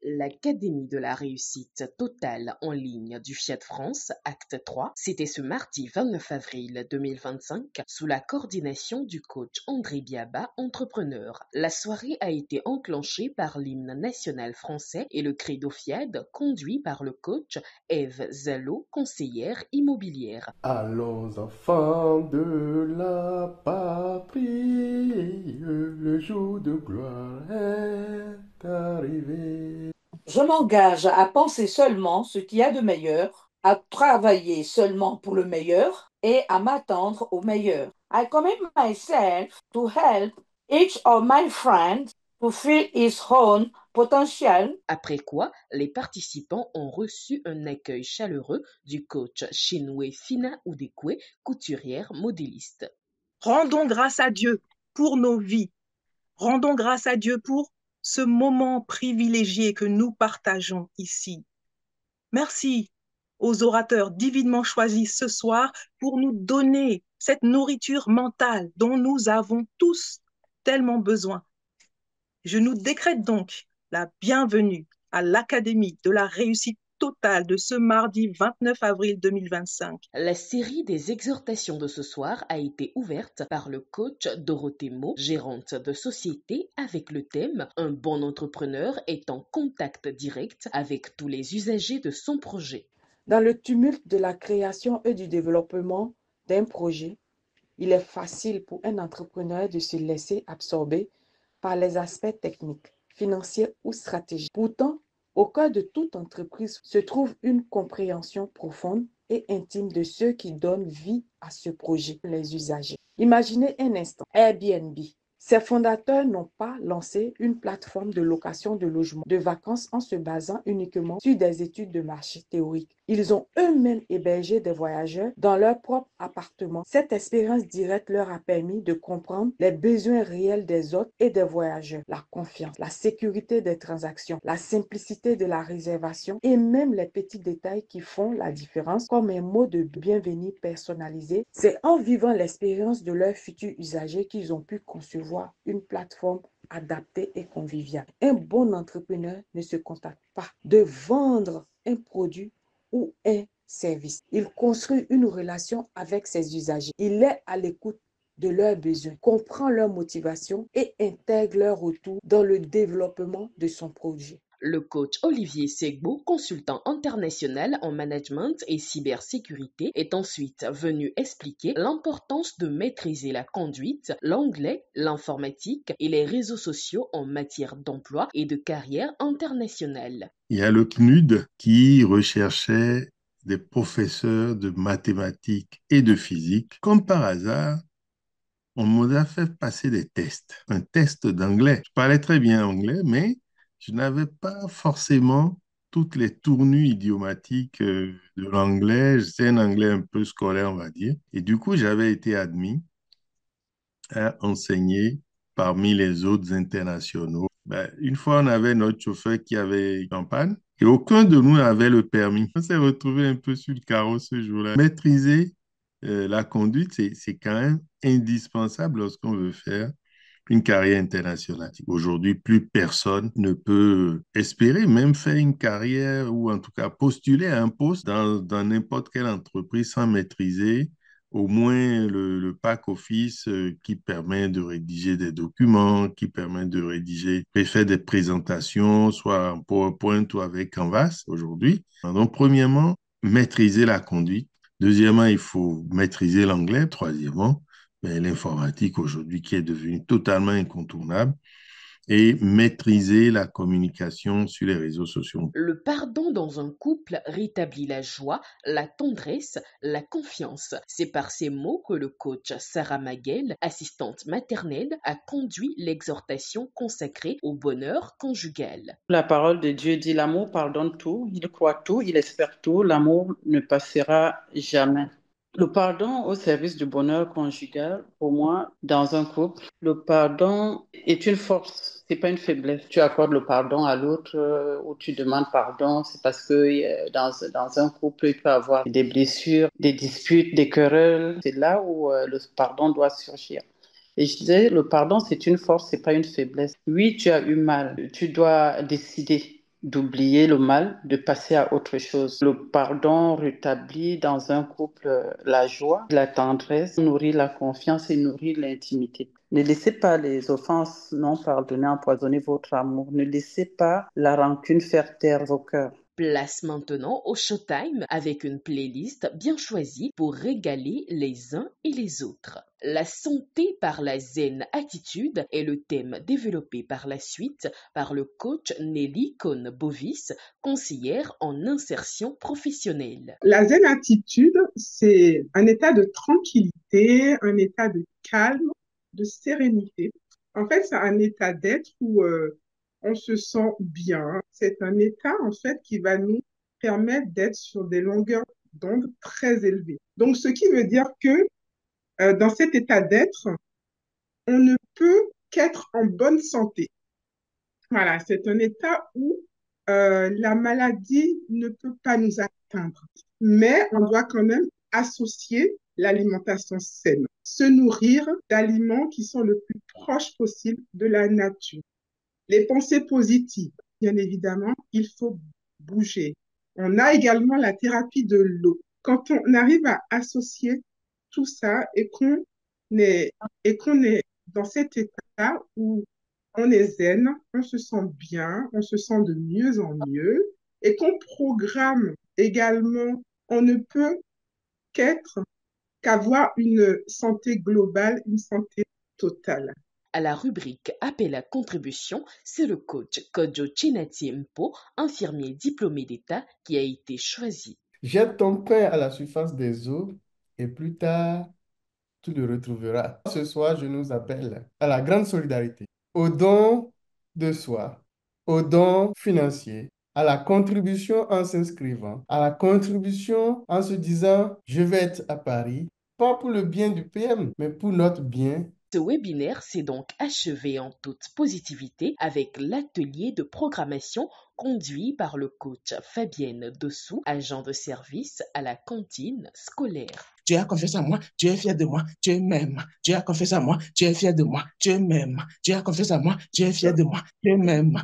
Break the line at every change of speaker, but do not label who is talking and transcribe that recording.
L'Académie de la réussite totale en ligne du Fiat France, Acte 3, c'était ce mardi 29 avril 2025 sous la coordination du coach André Biaba, entrepreneur. La soirée a été enclenchée par l'hymne national français et le credo Fiat, conduit par le coach Ève Zalo, conseillère immobilière.
Allons enfants de la patrie, le jour de gloire est arrivé.
Je m'engage à penser seulement ce qu'il y a de meilleur, à travailler seulement pour le meilleur et à m'attendre au meilleur. I commit myself to help each of my friends fulfill his own potential.
Après quoi, les participants ont reçu un accueil chaleureux du coach Chinwe Fina Udekwe, couturière modéliste.
Rendons grâce à Dieu pour nos vies. Rendons grâce à Dieu pour ce moment privilégié que nous partageons ici. Merci aux orateurs divinement choisis ce soir pour nous donner cette nourriture mentale dont nous avons tous tellement besoin. Je nous décrète donc la bienvenue à l'Académie de la réussite totale de ce mardi 29 avril 2025.
La série des exhortations de ce soir a été ouverte par le coach Dorothée Mo, gérante de société, avec le thème « Un bon entrepreneur est en contact direct avec tous les usagers de son projet ».
Dans le tumulte de la création et du développement d'un projet, il est facile pour un entrepreneur de se laisser absorber par les aspects techniques, financiers ou stratégiques. Pourtant, au cœur de toute entreprise se trouve une compréhension profonde et intime de ceux qui donnent vie à ce projet, les usagers. Imaginez un instant Airbnb. Ses fondateurs n'ont pas lancé une plateforme de location de logements de vacances en se basant uniquement sur des études de marché théoriques. Ils ont eux-mêmes hébergé des voyageurs dans leur propre appartement. Cette expérience directe leur a permis de comprendre les besoins réels des hôtes et des voyageurs, la confiance, la sécurité des transactions, la simplicité de la réservation et même les petits détails qui font la différence comme un mot de bienvenue personnalisé. C'est en vivant l'expérience de leurs futurs usagers qu'ils ont pu concevoir une plateforme adaptée et conviviale. Un bon entrepreneur ne se contente pas de vendre un produit ou un service. Il construit une relation avec ses usagers. Il est à l'écoute de leurs besoins, comprend leurs motivations et intègre leur retour dans le développement de son projet.
Le coach Olivier Segbo, consultant international en management et cybersécurité, est ensuite venu expliquer l'importance de maîtriser la conduite, l'anglais, l'informatique et les réseaux sociaux en matière d'emploi et de carrière internationale.
Il y a le CNUD qui recherchait des professeurs de mathématiques et de physique. Comme par hasard, on m'a fait passer des tests, un test d'anglais. Je parlais très bien anglais, mais je n'avais pas forcément toutes les tournures idiomatiques de l'anglais. C'est un anglais un peu scolaire, on va dire. Et du coup, j'avais été admis à enseigner parmi les autres internationaux. Une fois, on avait notre chauffeur qui avait en panne et aucun de nous n'avait le permis. On s'est retrouvé un peu sur le carreau ce jour-là. Maîtriser la conduite, c'est quand même indispensable lorsqu'on veut faire une carrière internationale. Aujourd'hui, plus personne ne peut espérer même faire une carrière ou en tout cas postuler à un poste dans n'importe quelle entreprise sans maîtriser au moins le pack office qui permet de rédiger des documents, qui permet de rédiger et faire des présentations, soit en PowerPoint ou avec Canvas aujourd'hui. Donc, premièrement, maîtriser la conduite. Deuxièmement, il faut maîtriser l'anglais. Troisièmement, l'informatique aujourd'hui qui est devenue totalement incontournable et maîtriser la communication sur les réseaux sociaux.
Le pardon dans un couple rétablit la joie, la tendresse, la confiance. C'est par ces mots que le coach Sarah Maguel, assistante maternelle, a conduit l'exhortation consacrée au bonheur conjugal.
La parole de Dieu dit l'amour pardonne tout, il croit tout, il espère tout, l'amour ne passera jamais. Le pardon au service du bonheur conjugal, pour moi, dans un couple, le pardon est une force, c'est pas une faiblesse. Tu accordes le pardon à l'autre ou tu demandes pardon, c'est parce que dans un couple, il peut y avoir des blessures, des disputes, des querelles. C'est là où le pardon doit surgir. Et je disais, le pardon, c'est une force, c'est pas une faiblesse. Oui, tu as eu mal. Tu dois décider d'oublier le mal, de passer à autre chose. Le pardon rétablit dans un couple la joie, la tendresse, nourrit la confiance et nourrit l'intimité. Ne laissez pas les offenses non pardonnées empoisonner votre amour. Ne laissez pas la rancune faire taire vos cœurs.
Place maintenant au Showtime avec une playlist bien choisie pour régaler les uns et les autres. La santé par la zen attitude est le thème développé par la suite par le coach Nelly Cohn-Bovis, conseillère en insertion professionnelle.
La zen attitude, c'est un état de tranquillité, un état de calme, de sérénité. En fait, c'est un état d'être où on se sent bien. C'est un état, en fait, qui va nous permettre d'être sur des longueurs d'onde très élevées. Donc, ce qui veut dire que dans cet état d'être, on ne peut qu'être en bonne santé. Voilà, c'est un état où la maladie ne peut pas nous atteindre, mais on doit quand même associer l'alimentation saine, se nourrir d'aliments qui sont le plus proches possible de la nature. Les pensées positives, bien évidemment, il faut bouger. On a également la thérapie de l'eau. Quand on arrive à associer tout ça et qu'on est dans cet état où on est zen, on se sent bien, on se sent de mieux en mieux et qu'on programme également, on ne peut qu'avoir une santé globale, une santé totale.
À la rubrique Appel à contribution, c'est le coach Kojo Chinati-Mpo, infirmier diplômé d'État, qui a été choisi.
Jette ton pain à la surface des eaux et plus tard, tu le retrouveras. Ce soir, je nous appelle à la grande solidarité, au don de soi, au don financier, à la contribution en s'inscrivant, à la contribution en se disant, je vais être à Paris, pas pour le bien du PM, mais pour notre bien.
Ce webinaire s'est donc achevé en toute positivité avec l'atelier de programmation conduit par le coach Fabienne Dossou, agent de service à la cantine scolaire.
Tu as confiance en moi, tu es fier de moi, tu m'aimes. Tu as confiance en moi, tu es fier de moi, tu m'aimes. Tu as confiance en moi, tu es fier de moi, tu m'aimes.